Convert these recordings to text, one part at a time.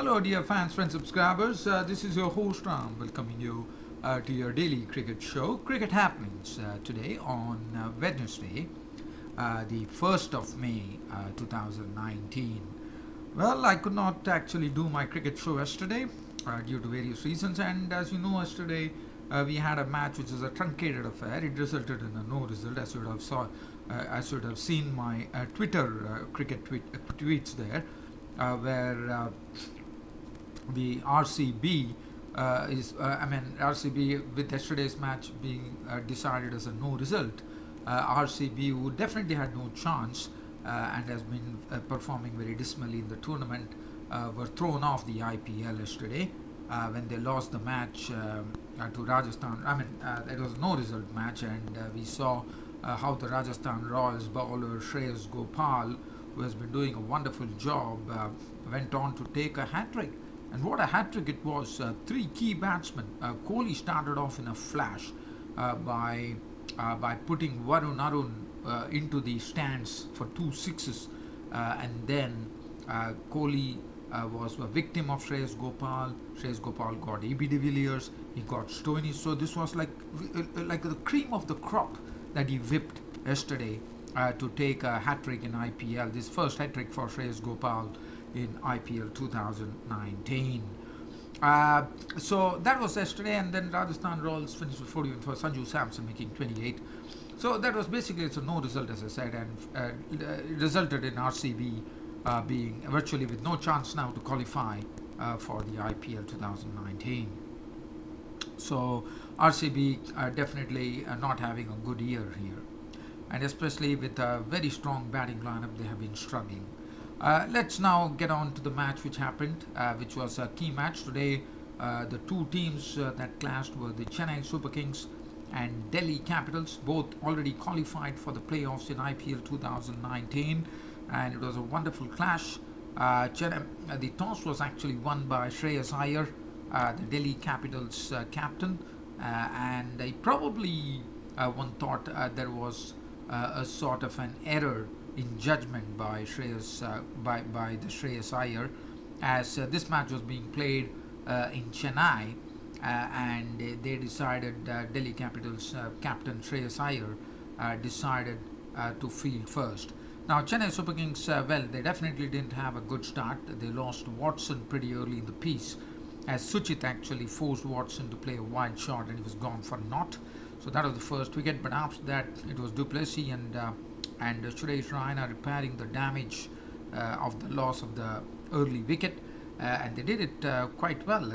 Hello, dear fans, friends, subscribers. This is your host Ram, welcoming you to your daily cricket show, Cricket Happenings, today on Wednesday, the 1st of May 2019. Well, I could not actually do my cricket show yesterday due to various reasons, and as you know, yesterday we had a match which is a truncated affair. It resulted in a no result, as you would have seen my Twitter tweets there, where the RCB RCB with yesterday's match being decided as a no result. RCB, who definitely had no chance and has been performing very dismally in the tournament, were thrown off the IPL yesterday when they lost the match to Rajasthan. It was a no result match, and we saw how the Rajasthan Royals bowler Shreyas Gopal, who has been doing a wonderful job, went on to take a hat trick. And what a hat trick it was! Three key batsmen. Kohli started off in a flash by putting Arun into the stands for two sixes, and then Kohli was a victim of Shreyas Gopal. Shreyas Gopal got AB de Villiers, he got Stoney. So this was like the cream of the crop that he whipped yesterday to take a hat trick in IPL. This first hat trick for Shreyas Gopal in IPL 2019. So that was yesterday, and then Rajasthan Royals finished with 41 for Sanju Samson making 28. So that was basically, it's a no result, as I said, and it resulted in RCB being virtually with no chance now to qualify for the IPL 2019. So RCB definitely not having a good year here, and especially with a very strong batting lineup, they have been struggling. Let's now get on to the match which happened, which was a key match today. The two teams that clashed were the Chennai Superkings and Delhi Capitals, both already qualified for the playoffs in IPL 2019, and it was a wonderful clash. The toss was actually won by Shreyas Iyer, the Delhi Capitals captain, and he probably one thought there was a sort of an error in judgment by the Shreyas Iyer, as this match was being played in Chennai, and they decided Delhi Capitals captain Shreyas Iyer decided to field first. Now Chennai Super Kings, well, they definitely didn't have a good start. They lost Watson pretty early in the piece, as Suchit actually forced Watson to play a wide shot and he was gone for naught. So that was the first wicket, but after that it was Duplessis and Suresh Raina repairing the damage of the loss of the early wicket, and they did it quite well,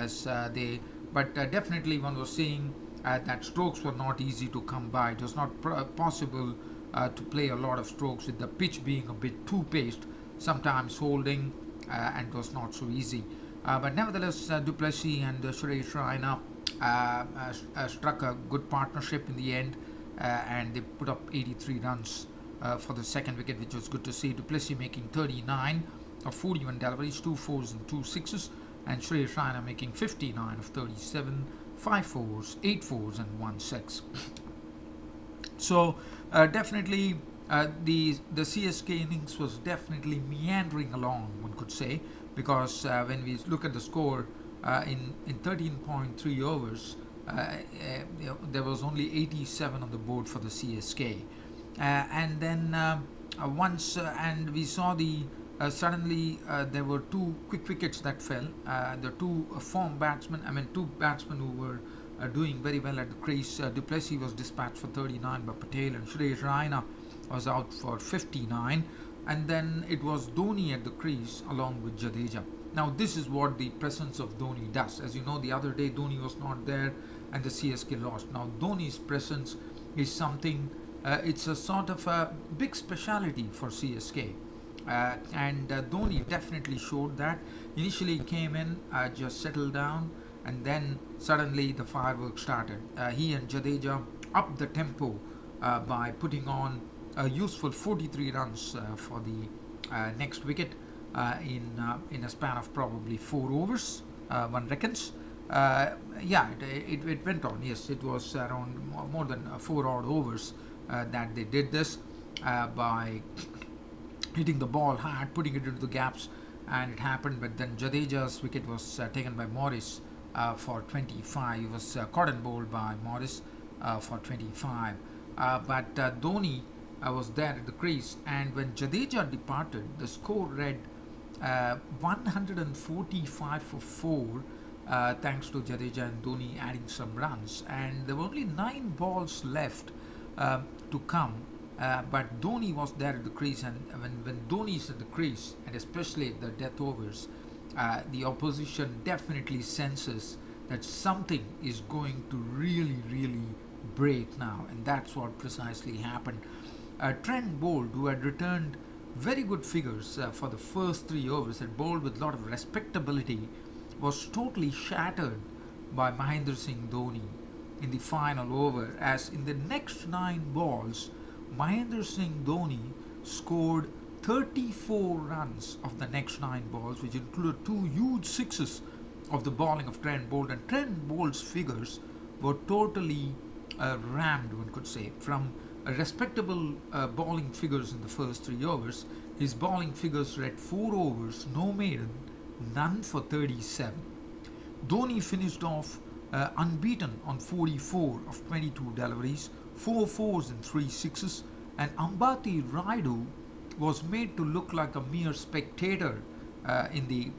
but definitely one was seeing that strokes were not easy to come by. It was not possible to play a lot of strokes with the pitch being a bit too paced, sometimes holding, and it was not so easy. But nevertheless, Duplessis and Suresh Raina struck a good partnership in the end, and they put up 83 runs for the second wicket, which was good to see. Duplessis making 39 of 41 deliveries, 2 fours and 2 sixes, and Suresh Raina making 59 of 37, 5 fours, 8 fours and 1 six. So definitely the CSK innings was definitely meandering along, one could say, because when we look at the score in 13.3 overs, there was only 87 on the board for the CSK. And then and we saw suddenly there were two quick wickets that fell. The two two batsmen who were doing very well at the crease. Duplessis was dispatched for 39 by Patel, and Suresh Raina was out for 59. And then it was Dhoni at the crease along with Jadeja. Now this is what the presence of Dhoni does. As you know, the other day Dhoni was not there and the CSK lost. Now Dhoni's presence is something, it's a sort of a big speciality for CSK. And Dhoni definitely showed that. Initially he came in, just settled down, and then suddenly the fireworks started. He and Jadeja upped the tempo by putting on a useful 43 runs for the next wicket in a span of probably 4 overs, one reckons. It went on. Yes, it was around more than 4 odd overs that they did this by hitting the ball hard, putting it into the gaps, and it happened. But then Jadeja's wicket was taken by Morris for 25. He was caught and bowled by Morris for 25. But Dhoni was there at the crease, and when Jadeja departed, the score read 145 for 4, thanks to Jadeja and Dhoni adding some runs. And there were only 9 balls left to come. But Dhoni was there at the crease, and when Dhoni is at the crease, and especially the death overs, the opposition definitely senses that something is going to really, really break now, and that's what precisely happened. Trent Boult, who had returned very good figures for the first 3 overs, had bowled with a lot of respectability, was totally shattered by Mahendra Singh Dhoni in the final over, as in the next 9 balls, Mahendra Singh Dhoni scored 34 runs of the next 9 balls, which included 2 huge sixes of the bowling of Trent Boult. And Trent Boult's figures were totally rammed, one could say. From respectable bowling figures in the first 3 overs, his bowling figures read 4 overs, no maiden, none for 37. Dhoni finished off unbeaten on 44 of 22 deliveries, 4 fours and 3 sixes, and Ambati Rayudu was made to look like a mere spectator in the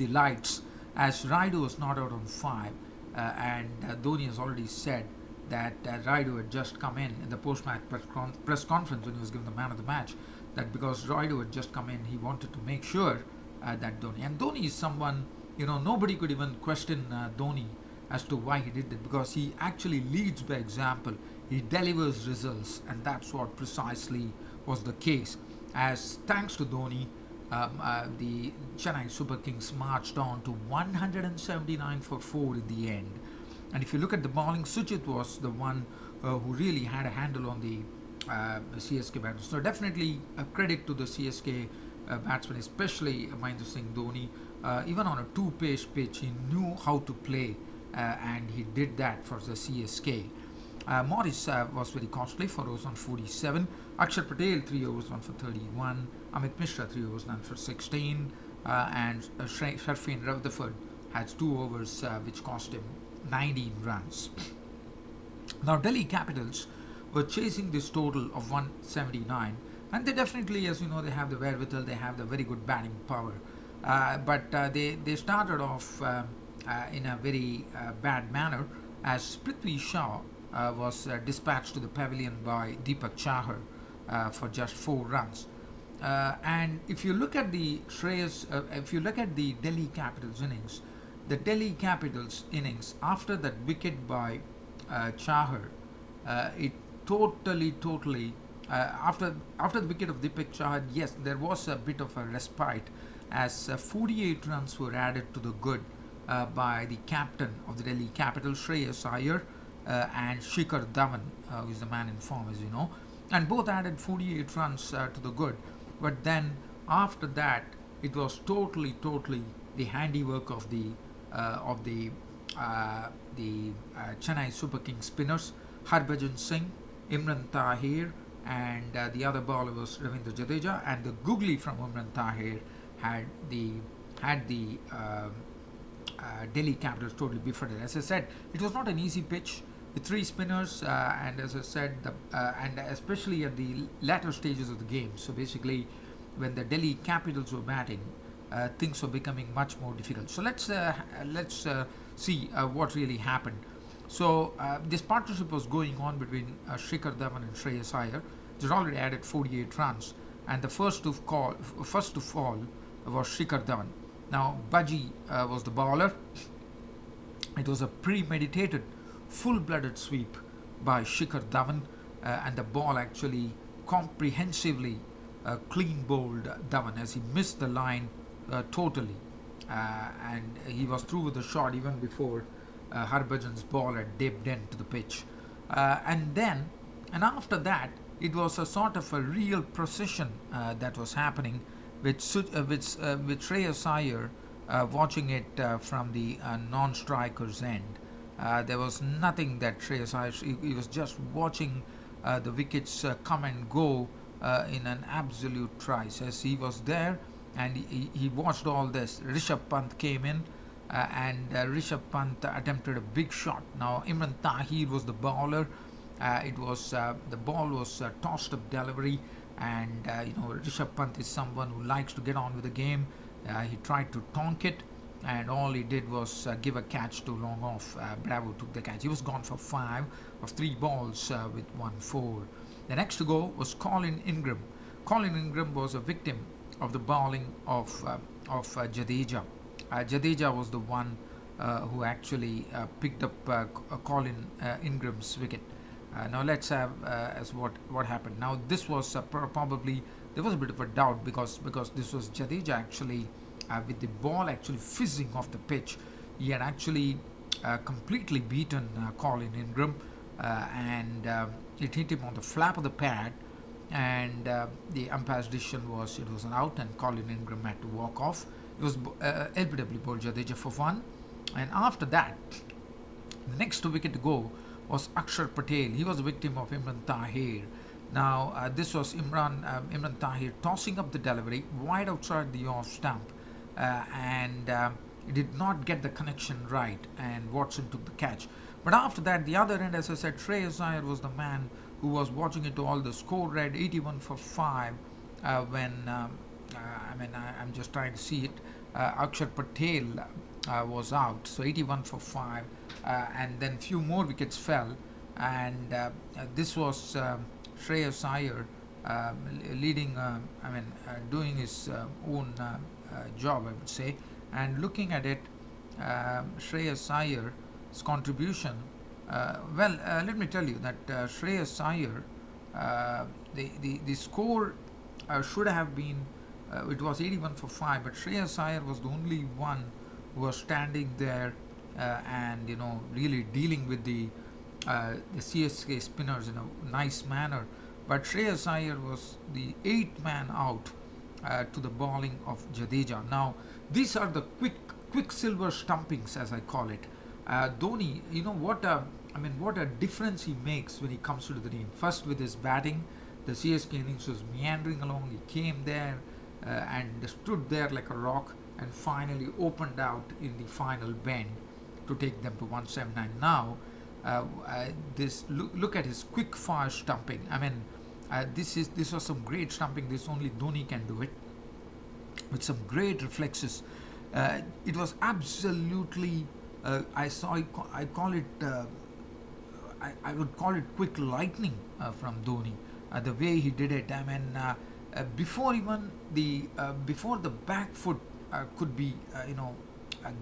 lights, as Rayudu was not out on 5, and Dhoni has already said that Rayudu had just come in the post-match press conference when he was given the man of the match, that because Rayudu had just come in, he wanted to make sure that Dhoni is someone, nobody could even question Dhoni as to why he did it, because he actually leads by example. He delivers results, and that's what precisely was the case. As thanks to Dhoni, the Chennai Superkings marched on to 179 for 4 in the end. And if you look at the bowling, Suchit was the one who really had a handle on the CSK batsmen. So definitely a credit to the CSK batsmen, especially Mahendra Singh Dhoni. Even on a 2-pace pitch, he knew how to play, and he did that for the CSK. Morris was very costly, 4 overs on 47. Akshar Patel, 3 overs on for 31. Amit Mishra, 3 overs on for 16. And Sharfin Rutherford had 2 overs, which cost him 19 runs. Now, Delhi Capitals were chasing this total of 179, and they definitely, as you know, they have the wherewithal, they have the very good batting power. But they started off in a very bad manner, as Prithvi Shaw was dispatched to the pavilion by Deepak Chahar for just 4 runs. And if you look at the Delhi Capitals innings, the Delhi Capitals innings after that wicket by Chahar, it totally after the wicket of Deepak Chahar, yes, there was a bit of a respite, as 48 runs were added to the good by the captain of the Delhi Capitals, Shreyas Iyer, and Shikhar Dhawan, who is the man in form, as you know, and both added 48 runs to the good. But then after that, it was totally the handiwork of the Chennai Superkings spinners, Harbhajan Singh, Imran Tahir, and the other bowler was Ravindra Jadeja, and the googly from Imran Tahir had the Delhi Capitals totally befuddled. As I said, it was not an easy pitch with 3 spinners, and as I said, and especially at the latter stages of the game. So basically, when the Delhi Capitals were batting, things were becoming much more difficult. So let's see what really happened. So this partnership was going on between Shikhar Dhawan and Shreyas Iyer. It had already added 48 runs, and the first to fall was Shikhar Dhawan. Now Baji was the bowler. It was a premeditated, full-blooded sweep by Shikhar Dhawan, and the ball actually comprehensively clean bowled Dhawan, as he missed the line totally, and he was through with the shot even before Harbhajan's ball had dipped into the pitch. And after that, it was a sort of a real procession that was happening, with Shreyas Iyer watching it from the non-striker's end. There was nothing that Shreyas Iyer, he was just watching the wickets come and go in an absolute trice as he was there, and he watched all this. Rishabh Pant came in, and Rishabh Pant attempted a big shot. Now Imran Tahir was the bowler. The ball was tossed up delivery, and Rishabh Pant is someone who likes to get on with the game. He tried to tonk it, and all he did was give a catch to long off. Bravo took the catch. He was gone for 5 of 3 balls with 1 4. The next to go was Colin Ingram. Colin Ingram was a victim of the bowling of Jadeja. Jadeja was the one who actually picked up Colin Ingram's wicket. Now let's have as what happened. Now this was probably, there was a bit of a doubt because this was Jadeja actually with the ball actually fizzing off the pitch. He had actually completely beaten Colin Ingram, and it hit him on the flap of the pad, and the umpire's decision was it was an out, and Colin Ingram had to walk off. It was LBW bowled Jadeja for 1, and after that, the next wicket to go was Akshar Patel. He was a victim of Imran Tahir. Now this was Imran Tahir tossing up the delivery wide outside the off stump, and he did not get the connection right, and Watson took the catch. But after that, the other end, as I said, Shreyas Iyer was the man who was watching it all. The score read 81 for 5 I'm just trying to see it. Akshar Patel was out, so 81 for 5, and then few more wickets fell, and this was Shreyas Iyer leading, doing his own job, I would say. And looking at it, Shreyas Iyer's contribution, let me tell you that Shreyas Iyer, the score should have been, it was 81 for 5, but Shreyas Iyer was the only one who was standing there and really dealing with the CSK spinners in a nice manner. But Shreyas Iyer was the 8th man out to the bowling of Jadeja. Now these are the quicksilver stumpings, as I call it. Dhoni, what a difference he makes when he comes to the team. First with his batting, the CSK innings was meandering along. He came there and stood there like a rock, and finally opened out in the final bend to take them to 179. Now look at his quick fire stumping. This was some great stumping. This only Dhoni can do it with some great reflexes. It was absolutely I would call it quick lightning from Dhoni. The way he did it, before even before the back foot could be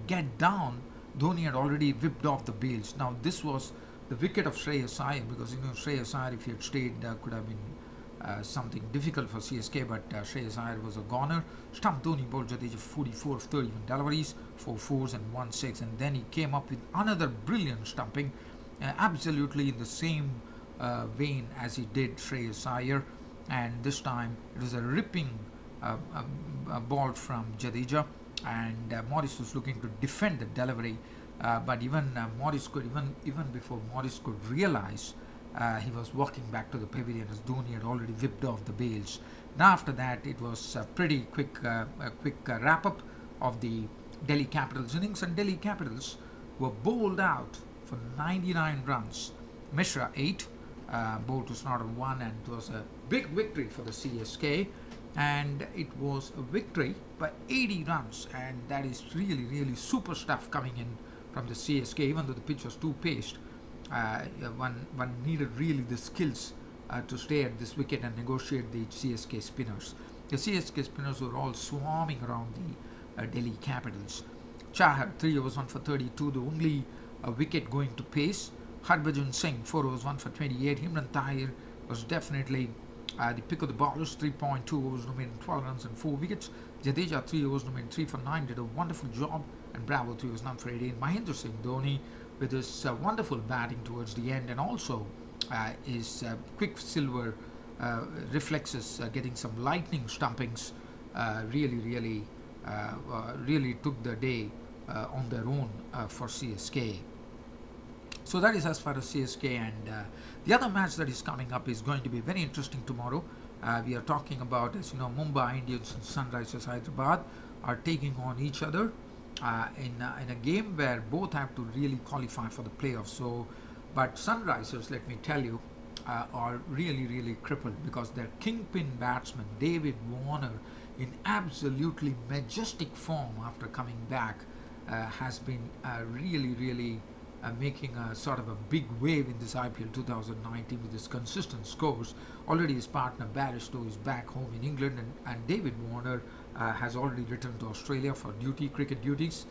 get down, Dhoni had already whipped off the bails. Now this was the wicket of Shreyas Iyer, because Shreyas Iyer, if he had stayed, could have been something difficult for CSK, but Shreyas Iyer was a goner. Stumped Dhoni, bowled Jadeja 44 of 31 deliveries, 4 4s and 1 6, and then he came up with another brilliant stumping, absolutely in the same vein as he did Shreyas Iyer, and this time it was a ripping ball from Jadeja, and Morris was looking to defend the delivery, but even Morris could, even before Morris could realize, he was walking back to the pavilion as Dhoni had already whipped off the bails. Now after that, it was a pretty quick wrap up of the Delhi Capitals innings, and Delhi Capitals were bowled out for 99 runs. Mishra 8, bowled to Snodder 1, and it was a big victory for the CSK, and it was a victory by 80 runs, and that is really, really super stuff coming in from the CSK. Even though the pitch was too paced, one needed really the skills to stay at this wicket and negotiate the CSK spinners. The CSK spinners were all swarming around the Delhi Capitals. Chahar 3 overs 1 for 32, the only wicket going to pace. Harbhajan Singh 4 overs 1 for 28. Imran Tahir was definitely the pick of the bowlers. 3.2 overs, no made 12 runs and 4 wickets. Jadeja 3 overs, no made 3 for 9, did a wonderful job, and Bravo 3 overs, none for 18. Mahendra Singh Dhoni with his wonderful batting towards the end, and also his quick silver reflexes, getting some lightning stumpings, really took the day on their own for CSK. So that is as far as CSK, and the other match that is coming up is going to be very interesting tomorrow. We are talking about, as you know, Mumbai Indians and Sunrisers Hyderabad are taking on each other in a game where both have to really qualify for the playoffs. So, but Sunrisers, let me tell you, are really crippled because their kingpin batsman David Warner, in absolutely majestic form after coming back, has been really making a sort of a big wave in this IPL 2019 with his consistent scores. Already his partner Barristow is back home in England, and David Warner has already returned to Australia for cricket duties.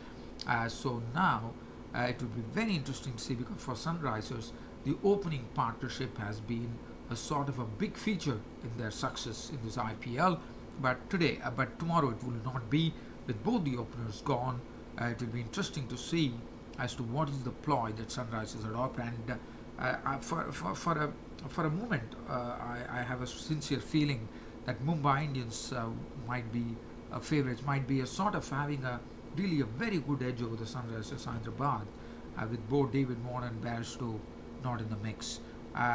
So now it will be very interesting to see, because for Sunrisers the opening partnership has been a sort of a big feature in their success in this IPL. But tomorrow it will not be, with both the openers gone. It will be interesting to see as to what is the ploy that Sunrisers adopt. And for a moment, I have a sincere feeling that Mumbai Indians might be favourites, might be a sort of having a really a very good edge over the Sunrisers Hyderabad, with both David Warner and Barristow not in the mix.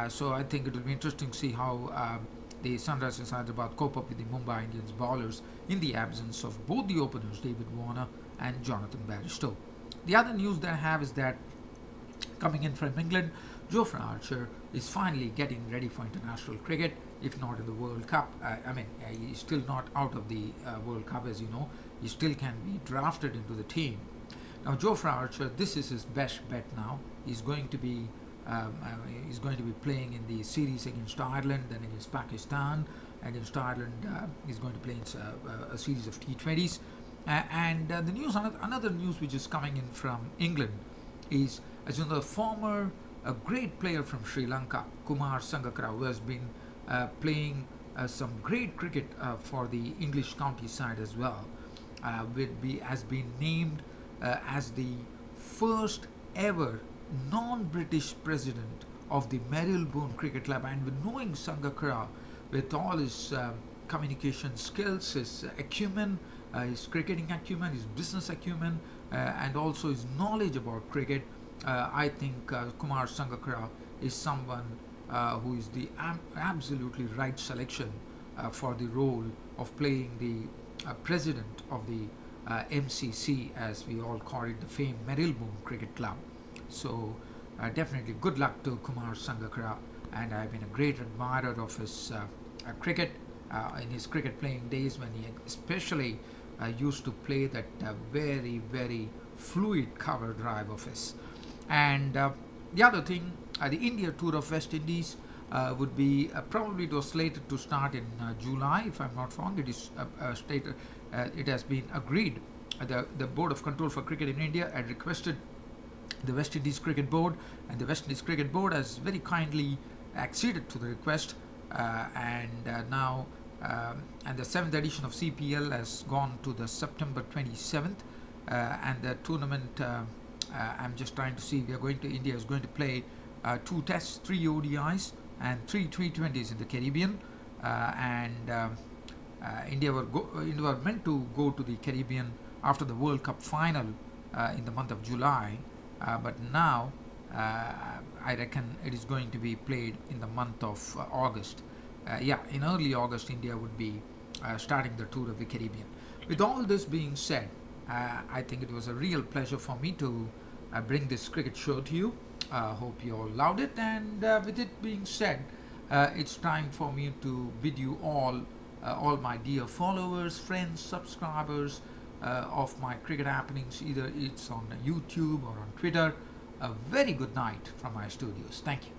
So I think it will be interesting to see how the Sunrisers Hyderabad cope up with the Mumbai Indians bowlers in the absence of both the openers, David Warner and Jonathan Barristow. The other news that I have is that, coming in from England, Jofra Archer is finally getting ready for international cricket, if not in the World Cup. He's still not out of the World Cup, as you know. He still can be drafted into the team. Now, Jofra Archer, this is his best bet now. He's going to be playing in the series against Ireland, then against Pakistan. Against Ireland, he's going to play in a series of T20s. The news, another news which is coming in from England is, as you know, the former a great player from Sri Lanka, Kumar Sangakkara, who has been playing some great cricket for the English county side as well, has been named as the first ever non-British president of the Marylebone Cricket Club. And with knowing Sangakkara, with all his communication skills, his acumen, his cricketing acumen, his business acumen, and also his knowledge about cricket, I think Kumar Sangakkara is someone who is the absolutely right selection for the role of playing the president of the MCC, as we all call it, the famed Marylebone Cricket Club. So definitely good luck to Kumar Sangakkara, and I've been a great admirer of his cricket in his cricket playing days, when he especially used to play that very fluid cover drive of his. And the other thing, the India tour of West Indies would be probably, it was slated to start in July, if I'm not wrong. It is stated, it has been agreed. The Board of Control for Cricket in India had requested the West Indies Cricket Board, and the West Indies Cricket Board has very kindly acceded to the request, now and the 7th edition of CPL has gone to the September 27th, and the tournament, I'm just trying to see, India is going to play 2 tests, 3 ODIs and 3 T20s in the Caribbean, India were meant to go to the Caribbean after the World Cup final in the month of July, but now I reckon it is going to be played in the month of August. In early August, India would be starting the tour of the Caribbean. With all this being said, I think it was a real pleasure for me to bring this cricket show to you. Hope you all loved it, and with it being said, it's time for me to bid you all my dear followers, friends, subscribers of my cricket happenings, either it's on YouTube or on Twitter, a very good night from my studios. Thank you.